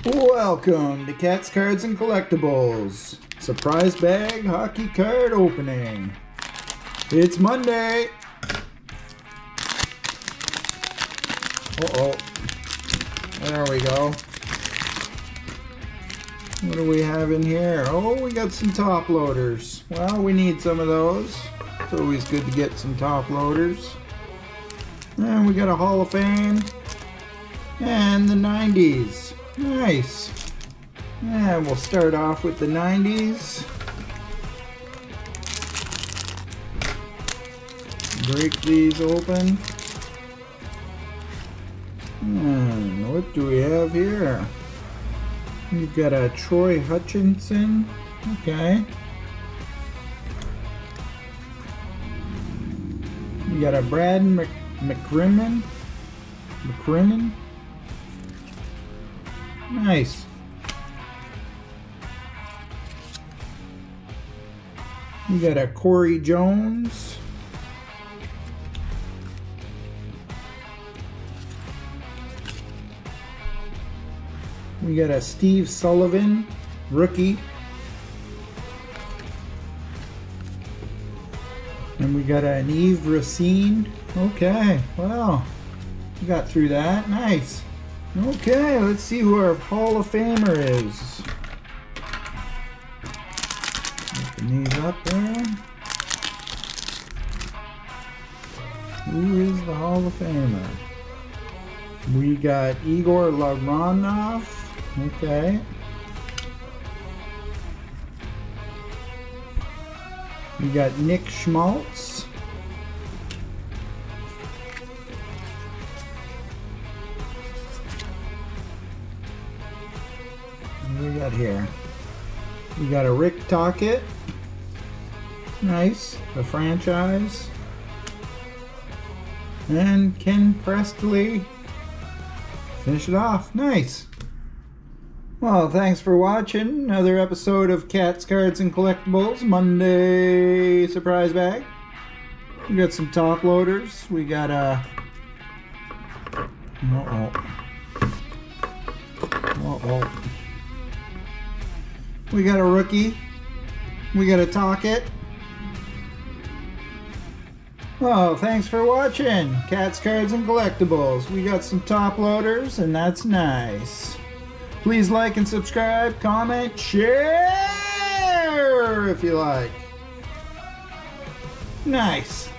Welcome to Cats, Cards, and Collectibles. Surprise bag hockey card opening. It's Monday. Uh-oh. There we go. What do we have in here? Oh, we got some top loaders. Well, we need some of those. It's always good to get some top loaders. And we got a Hall of Fame. And the 90s. Nice. And we'll start off with the 90s. Break these open. And what do we have here? We've got a Troy Hutchinson. Okay. We got a Brad McCrimmon. Nice. We got a Corey Jones. We got a Steve Sullivan, rookie. And we got an Yves Racine. Okay, wow. We got through that. Nice. Okay, let's see who our Hall of Famer is. Open these up there. Who is the Hall of Famer? We got Igor Laronov. Okay. We got Nick Schmaltz. What do we got here? We got a Rick Tocchet. Nice. The franchise. And Ken Prestley. Finish it off. Nice. Well, thanks for watching another episode of Cats, Cards, and Collectibles Monday Surprise Bag. We got some top loaders. We got a... We got a rookie. We got a Tocchet. Well, thanks for watching Cats, Cards, and Collectibles. We got some top loaders, and that's nice. Please like and subscribe, comment, share if you like. Nice.